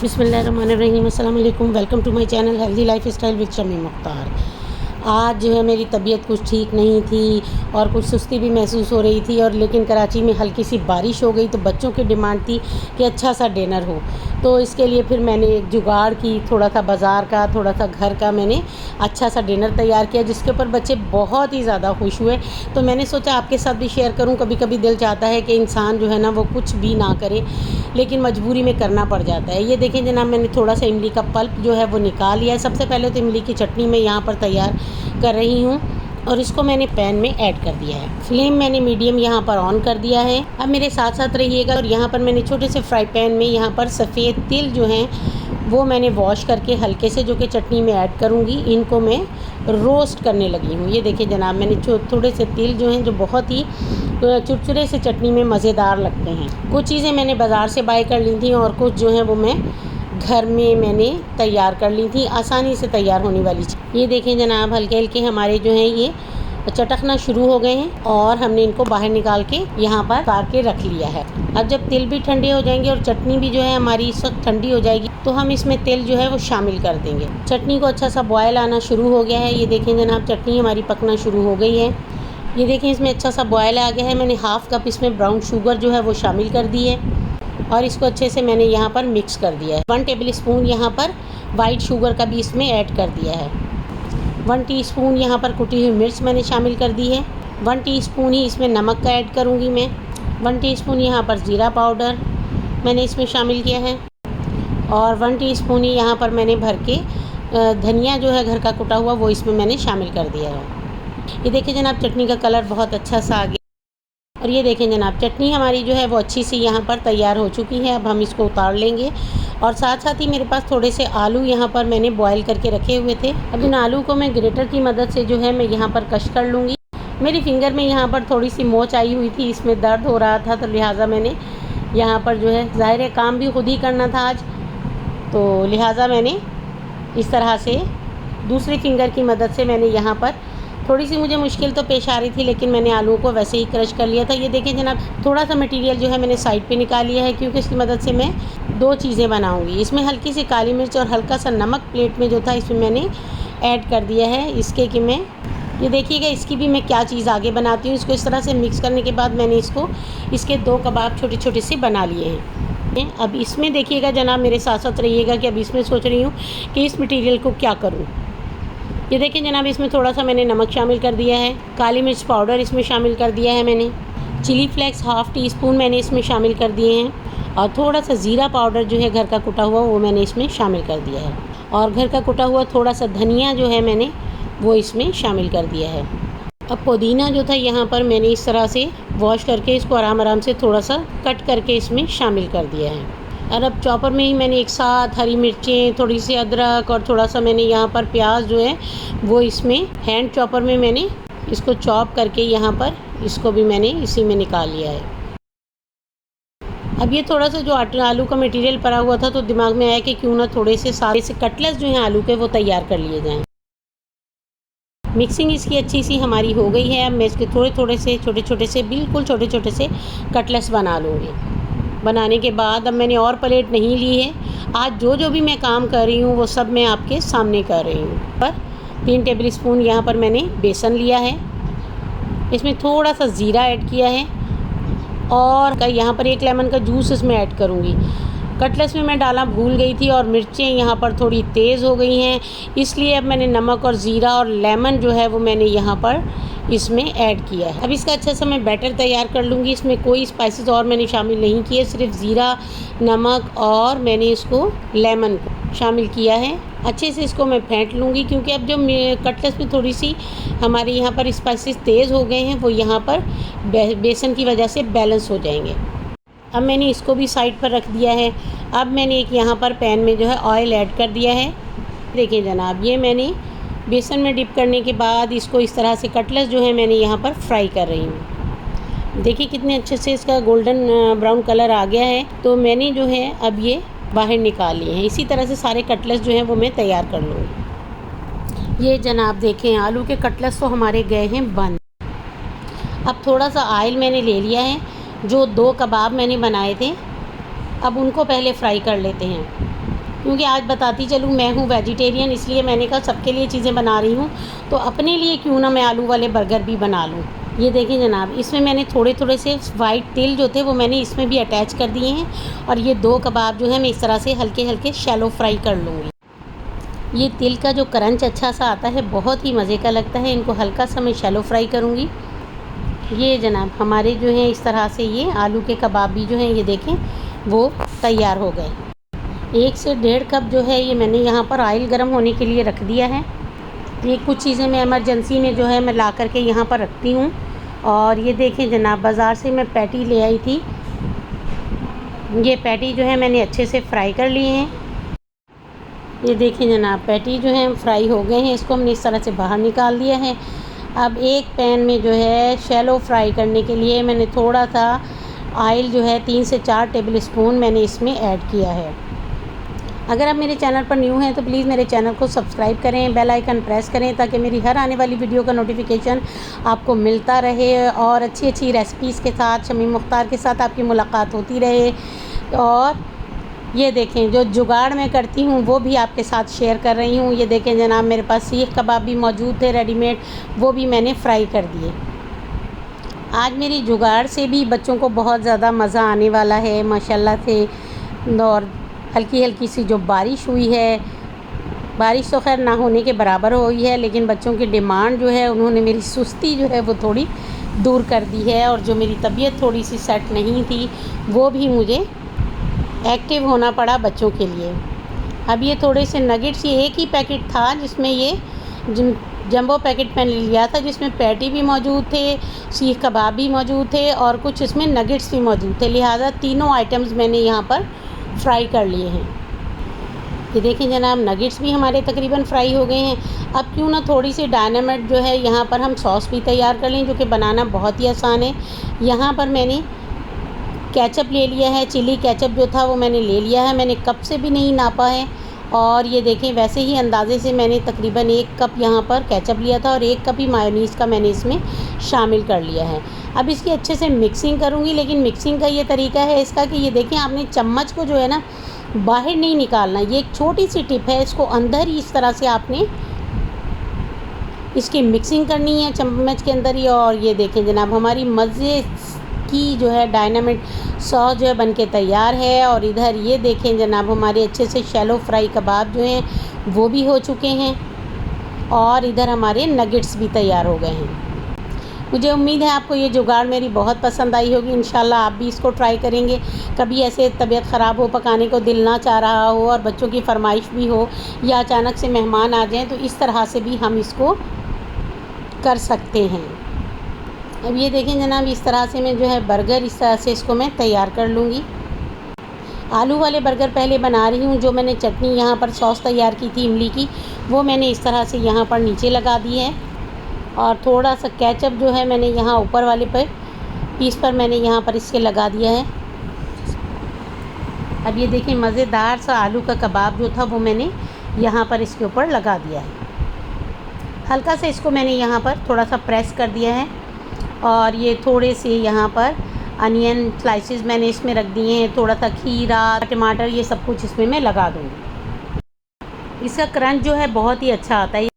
बिस्मिल्लाहिर्रहमानिर्रहीम, अस्सलाम वालेकुम। Welcome to my channel healthy lifestyle with Shami Mukhtar. आज जो है मेरी तबीयत कुछ ठीक नहीं थी और कुछ सुस्ती भी महसूस हो रही थी, और लेकिन कराची में हल्की सी बारिश हो गई तो बच्चों की डिमांड थी कि अच्छा सा डिनर हो। तो इसके लिए फिर मैंने एक जुगाड़ की, थोड़ा सा बाज़ार का, थोड़ा सा घर का मैंने अच्छा सा डिनर तैयार किया, जिसके ऊपर बच्चे बहुत ही ज़्यादा खुश हुए। तो मैंने सोचा आपके साथ भी शेयर करूं। कभी कभी दिल चाहता है कि इंसान जो है ना वो कुछ भी ना करे, लेकिन मजबूरी में करना पड़ जाता है। ये देखें जनाब, मैंने थोड़ा सा इमली का पल्प जो है वो निकाल लिया है। सबसे पहले तो इमली की चटनी मैं यहाँ पर तैयार कर रही हूँ और इसको मैंने पैन में ऐड कर दिया है। फ्लेम मैंने मीडियम यहाँ पर ऑन कर दिया है। अब मेरे साथ साथ रहिएगा। और यहाँ पर मैंने छोटे से फ्राई पैन में यहाँ पर सफ़ेद तिल जो हैं वो मैंने वॉश करके हल्के से, जो कि चटनी में ऐड करूँगी, इनको मैं रोस्ट करने लगी हूँ। ये देखिए जनाब, मैंने थोड़े से तिल जो हैं जो बहुत ही चुरचुरे से चटनी में मज़ेदार लगते हैं। कुछ चीज़ें मैंने बाज़ार से बाय कर ली थी और कुछ जो है वो मैं घर में मैंने तैयार कर ली थी, आसानी से तैयार होने वाली चीज़। ये देखें जनाब, हल्के हल्के हमारे जो हैं ये चटकना शुरू हो गए हैं और हमने इनको बाहर निकाल के यहाँ पर उतार के रख लिया है। अब जब तिल भी ठंडे हो जाएंगे और चटनी भी जो है हमारी इस वक्त ठंडी हो जाएगी, तो हम इसमें तिल जो है वो शामिल कर देंगे। चटनी को अच्छा सा बॉयल आना शुरू हो गया है। ये देखें जनाब, चटनी हमारी पकना शुरू हो गई है। ये देखें, इसमें अच्छा सा बॉयल आ गया है। मैंने हाफ़ कप इसमें ब्राउन शुगर जो है वो शामिल कर दी है और इसको अच्छे से मैंने यहाँ पर मिक्स कर दिया है। 1 टेबल स्पून यहाँ पर वाइट शुगर का भी इसमें ऐड कर दिया है। 1 टीस्पून यहाँ पर कुटी हुई मिर्च मैंने शामिल कर दी है। 1 टीस्पून ही इसमें नमक का ऐड करूँगी मैं। 1 टीस्पून यहाँ पर ज़ीरा पाउडर मैंने इसमें शामिल किया है और 1 टीस्पून ही यहाँ पर मैंने भर के धनिया जो है घर का कुटा हुआ वो इसमें मैंने शामिल कर दिया है। ये देखिए जनाब, चटनी का कलर बहुत अच्छा सा आ गया। और ये देखें जनाब, चटनी हमारी जो है वो अच्छी सी यहाँ पर तैयार हो चुकी है। अब हम इसको उतार लेंगे। और साथ साथ ही मेरे पास थोड़े से आलू यहाँ पर मैंने बॉईल करके रखे हुए थे। अब इन आलू को मैं ग्रेटर की मदद से जो है मैं यहाँ पर कश कर लूँगी। मेरी फिंगर में यहाँ पर थोड़ी सी मोच आई हुई थी, इसमें दर्द हो रहा था, तो लिहाजा मैंने यहाँ पर जो है, ज़ाहिर है काम भी खुद ही करना था आज, तो लिहाजा मैंने इस तरह से दूसरी फिंगर की मदद से मैंने यहाँ पर, थोड़ी सी मुझे मुश्किल तो पेश आ रही थी, लेकिन मैंने आलूओं को वैसे ही क्रश कर लिया था। ये देखें जनाब, थोड़ा सा मटेरियल जो है मैंने साइड पे निकाल लिया है, क्योंकि इसकी मदद से मैं 2 चीज़ें बनाऊंगी। इसमें हल्की सी काली मिर्च और हल्का सा नमक प्लेट में जो था इसमें मैंने ऐड कर दिया है। इसके कि मैं, ये देखिएगा, इसकी भी मैं क्या चीज़ आगे बनाती हूँ। इसको इस तरह से मिक्स करने के बाद मैंने इसके 2 कबाब छोटे छोटे से बना लिए हैं। अब इसमें देखिएगा जनाब, मेरे साथ साथ रहिएगा कि अब इसमें सोच रही हूँ कि इस मटेरियल को क्या करूँ। ये देखिए जनाब, इसमें थोड़ा सा मैंने नमक शामिल कर दिया है, काली मिर्च पाउडर इसमें शामिल कर दिया है मैंने, चिली फ्लेक्स हाफ़ टीस्पून मैंने इसमें शामिल कर दिए हैं, और थोड़ा सा ज़ीरा पाउडर जो है घर का कुटा हुआ वो मैंने इसमें शामिल कर दिया है, और घर का कुटा हुआ थोड़ा सा धनिया जो है मैंने वो इसमें शामिल कर दिया है। अब पुदीना जो था यहाँ पर मैंने इस तरह से वॉश करके इसको आराम से थोड़ा सा कट करके इसमें शामिल कर दिया है। और अब चॉपर में ही मैंने एक साथ हरी मिर्चें, थोड़ी सी अदरक और थोड़ा सा मैंने यहाँ पर प्याज जो है वो इसमें हैंड चॉपर में मैंने इसको चॉप करके यहाँ पर इसको भी मैंने इसी में निकाल लिया है। अब ये थोड़ा सा जो आलू का मटेरियल पड़ा हुआ था, तो दिमाग में आया कि क्यों ना थोड़े से सारे से कटलेट्स जो हैं आलू के वो तैयार कर लिए जाएँ। मिक्सिंग इसकी अच्छी सी हमारी हो गई है। अब मैं इसके थोड़े थोड़े से बिल्कुल छोटे छोटे से कटलेट्स बना लूँगी। बनाने के बाद अब मैंने और प्लेट नहीं ली है। आज जो भी मैं काम कर रही हूँ वो सब मैं आपके सामने कर रही हूँ। पर 3 टेबल स्पून यहाँ पर मैंने बेसन लिया है, इसमें थोड़ा सा ज़ीरा ऐड किया है, और यहाँ पर 1 लेमन का जूस इसमें ऐड करूँगी। कटलेट्स में मैं डालना भूल गई थी और मिर्चें यहाँ पर थोड़ी तेज़ हो गई हैं, इसलिए अब मैंने नमक और ज़ीरा और लेमन जो है वो मैंने यहाँ पर इसमें ऐड किया है। अब इसका अच्छा सा मैं बैटर तैयार कर लूँगी। इसमें कोई स्पाइसेस और मैंने शामिल नहीं किए, सिर्फ ज़ीरा, नमक और मैंने इसको लेमन को शामिल किया है। अच्छे से इसको मैं फेंट लूँगी, क्योंकि अब जो कटलेट्स में थोड़ी सी हमारे यहाँ पर स्पाइसेस तेज़ हो गए हैं, वो यहाँ पर बेसन की वजह से बैलेंस हो जाएंगे। अब मैंने इसको भी साइड पर रख दिया है। अब मैंने एक यहाँ पर पैन में जो है ऑयल ऐड कर दिया है। देखिए जनाब, ये मैंने बेसन में डिप करने के बाद इसको इस तरह से कटलेट्स जो है मैंने यहाँ पर फ्राई कर रही हूँ। देखिए कितने अच्छे से इसका गोल्डन ब्राउन कलर आ गया है। तो मैंने जो है अब ये बाहर निकाल लिए हैं। इसी तरह से सारे कटलेट्स जो हैं वो मैं तैयार कर लूँगी। ये जनाब देखें, आलू के कटलेट्स तो हमारे गए हैं बन। अब थोड़ा सा ऑयल मैंने ले लिया है। जो 2 कबाब मैंने बनाए थे, अब उनको पहले फ्राई कर लेते हैं। क्योंकि आज बताती चलूँ मैं हूँ वेजिटेरियन, इसलिए मैंने कहा सबके लिए चीज़ें बना रही हूँ तो अपने लिए क्यों ना मैं आलू वाले बर्गर भी बना लूँ। ये देखिए जनाब, इसमें मैंने थोड़े थोड़े से वाइट तिल जो थे वो मैंने इसमें भी अटैच कर दिए हैं और ये 2 कबाब जो है मैं इस तरह से हल्के हल्के शैलो फ्राई कर लूँगी। ये तिल का जो क्रंच अच्छा सा आता है बहुत ही मज़े का लगता है। इनको हल्का सा मैं शैलो फ्राई करूँगी। ये जनाब हमारे जो हैं इस तरह से ये आलू के कबाब भी जो हैं ये देखें वो तैयार हो गए। 1 से 1.5 कप जो है ये मैंने यहाँ पर ऑयल गर्म होने के लिए रख दिया है। ये कुछ चीज़ें मैं इमरजेंसी में जो है मैं ला करके यहाँ पर रखती हूँ। और ये देखें जनाब, बाज़ार से मैं पैटी ले आई थी। ये पैटी जो है मैंने अच्छे से फ्राई कर लिए हैं। ये देखें जनाब, पैटी जो है फ्राई हो गए हैं। इसको हमने इस तरह से बाहर निकाल दिया है। अब एक पैन में जो है शैलो फ्राई करने के लिए मैंने थोड़ा सा ऑयल जो है 3 से 4 टेबल स्पून मैंने इसमें ऐड किया है। अगर आप मेरे चैनल पर न्यू हैं तो प्लीज़ मेरे चैनल को सब्सक्राइब करें, बेल आइकन प्रेस करें ताकि मेरी हर आने वाली वीडियो का नोटिफिकेशन आपको मिलता रहे और अच्छी अच्छी रेसिपीज़ के साथ शमीम मुख्तार के साथ आपकी मुलाकात होती रहे। और ये देखें जो जुगाड़ मैं करती हूँ वो भी आपके साथ शेयर कर रही हूँ। ये देखें जनाब, मेरे पास सीख कबाब भी मौजूद थे रेडीमेड, वो भी मैंने फ्राई कर दिए। आज मेरी जुगाड़ से भी बच्चों को बहुत ज़्यादा मज़ा आने वाला है माशाल्लाह से। और हल्की हल्की सी जो बारिश हुई है, बारिश तो खैर ना होने के बराबर हुई है, लेकिन बच्चों की डिमांड जो है उन्होंने मेरी सुस्ती जो है वो थोड़ी दूर कर दी है। और जो मेरी तबीयत थोड़ी सी सेट नहीं थी वो भी मुझे एक्टिव होना पड़ा बच्चों के लिए। अब ये थोड़े से नगेट्स, ये एक ही पैकेट था जिसमें ये जंबो पैकेट मैंने लिया था जिसमें पैटी भी मौजूद थे, सीख कबाब भी मौजूद थे और कुछ इसमें नगेट्स भी मौजूद थे। लिहाजा तीनों आइटम्स मैंने यहाँ पर फ्राई कर लिए हैं। ये देखें जनाब, नगेट्स भी हमारे तकरीबन फ्राई हो गए हैं। अब क्यों ना थोड़ी सी डायनामाइट जो है यहाँ पर हम सॉस भी तैयार कर लें, जो कि बनाना बहुत ही आसान है। यहाँ पर मैंने केचप ले लिया है, चिली केचप जो था वो मैंने ले लिया है। मैंने कप से भी नहीं नापा है। और ये देखें वैसे ही अंदाज़े से मैंने तकरीबन 1 कप यहाँ पर केचप लिया था और 1 कप ही मायोनीज़ का मैंने इसमें शामिल कर लिया है। अब इसकी अच्छे से मिक्सिंग करूँगी, लेकिन मिक्सिंग का ये तरीका है इसका कि ये देखें आपने चम्मच को जो है ना बाहर नहीं निकालना। ये एक छोटी सी टिप है, इसको अंदर ही इस तरह से आपने इसकी मिक्सिंग करनी है चम्मच के अंदर ही। और ये देखें जनाब, हमारी मज़े की जो है डायनामाइट सॉस जो है बनके तैयार है। और इधर ये देखें जनाब, हमारे अच्छे से शैलो फ्राई कबाब जो हैं वो भी हो चुके हैं और इधर हमारे नगेट्स भी तैयार हो गए हैं। मुझे उम्मीद है आपको ये जुगाड़ मेरी बहुत पसंद आई होगी। इंशाल्लाह आप भी इसको ट्राई करेंगे। कभी ऐसे तबीयत ख़राब हो, पकाने को दिल ना चाह रहा हो और बच्चों की फरमाइश भी हो या अचानक से मेहमान आ जाएँ तो इस तरह से भी हम इसको कर सकते हैं। अब ये देखें जनाब, इस तरह से मैं जो है बर्गर इस तरह से इसको मैं तैयार कर लूँगी। आलू वाले बर्गर पहले बना रही हूँ। जो मैंने चटनी यहाँ पर सॉस तैयार की थी इमली की, वो मैंने इस तरह से यहाँ पर नीचे लगा दी है। और थोड़ा सा केचप जो है मैंने यहाँ ऊपर वाले पीस पर मैंने यहाँ पर इसके लगा दिया है। अब ये देखें मज़ेदार सा आलू का कबाब जो था वो मैंने यहाँ पर इसके ऊपर लगा दिया है। हल्का सा इसको मैंने यहाँ पर थोड़ा सा प्रेस कर दिया है। और ये थोड़े से यहाँ पर अनियन स्लाइसेस मैंने इसमें रख दिए हैं, थोड़ा सा खीरा, टमाटर, ये सब कुछ इसमें मैं लगा दूँगी। इसका क्रंच जो है बहुत ही अच्छा आता है।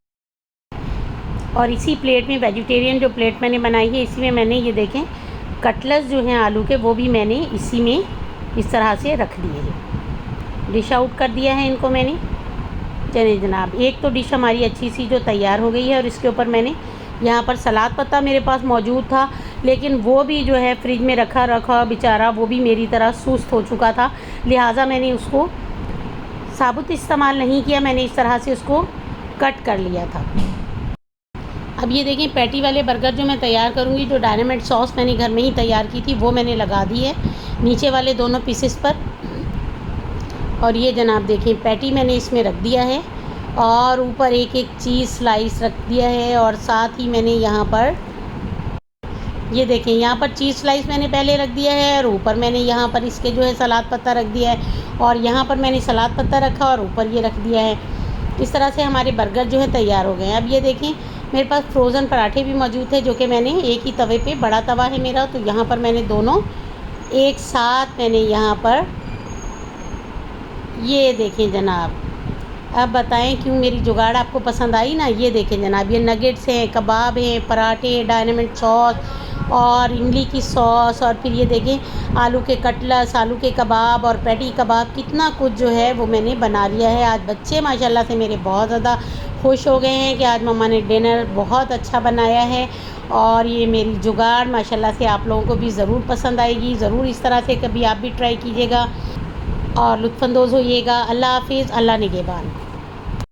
और इसी प्लेट में वेजिटेरियन जो प्लेट मैंने बनाई है इसी में मैंने ये देखें कटलेट्स जो हैं आलू के वो भी मैंने इसी में इस तरह से रख दिए हैं। डिश आउट कर दिया है इनको मैंने। चलिए जनाब, एक तो डिश हमारी अच्छी सी जो तैयार हो गई है और इसके ऊपर मैंने यहाँ पर सलाद पत्ता मेरे पास मौजूद था, लेकिन वो भी जो है फ्रिज में रखा बेचारा वो भी मेरी तरह सुस्त हो चुका था। लिहाजा मैंने उसको साबुत इस्तेमाल नहीं किया, मैंने इस तरह से उसको कट कर लिया था। अब ये देखें पैटी वाले बर्गर जो मैं तैयार करूँगी, जो डायनामाइट सॉस मैंने घर में ही तैयार की थी वो मैंने लगा दी है नीचे वाले दोनों पीसेस पर। और ये जनाब देखें पैटी मैंने इसमें रख दिया है और ऊपर एक एक चीज़ स्लाइस रख दिया है। और साथ ही मैंने यहाँ पर ये देखें यहाँ पर चीज़ स्लाइस मैंने पहले रख दिया है और ऊपर मैंने यहाँ पर इसके जो है सलाद पत्ता रख दिया है और यहाँ पर मैंने सलाद पत्ता रखा और ऊपर ये रख दिया है। इस तरह से हमारे बर्गर जो है तैयार हो गए हैं। अब ये देखें मेरे पास फ्रोज़न पराठे भी मौजूद थे जो कि मैंने एक ही तवे पे, बड़ा तवा है मेरा, तो यहाँ पर मैंने दोनों एक साथ मैंने यहाँ पर ये देखें जनाब, अब बताएं क्यों मेरी जुगाड़ आपको पसंद आई ना। ये देखें जनाब, ये नगेट्स हैं, कबाब हैं, पराठे, डायनामिट सॉस और इमली की सॉस, और फिर ये देखें आलू के कटलेट्स, आलू के कबाब और पैटी कबाब, कितना कुछ जो है वो मैंने बना लिया है। आज बच्चे माशाल्लाह से मेरे बहुत ज़्यादा खुश हो गए हैं कि आज मम्मा ने डिनर बहुत अच्छा बनाया है। और ये मेरी जुगाड़ माशाल्लाह से आप लोगों को भी ज़रूर पसंद आएगी। ज़रूर इस तरह से कभी आप भी ट्राई कीजिएगा और लुत्फ़अंदोज़ होइएगा। अल्लाह हाफ़िज़, अल्लाह निगहबान।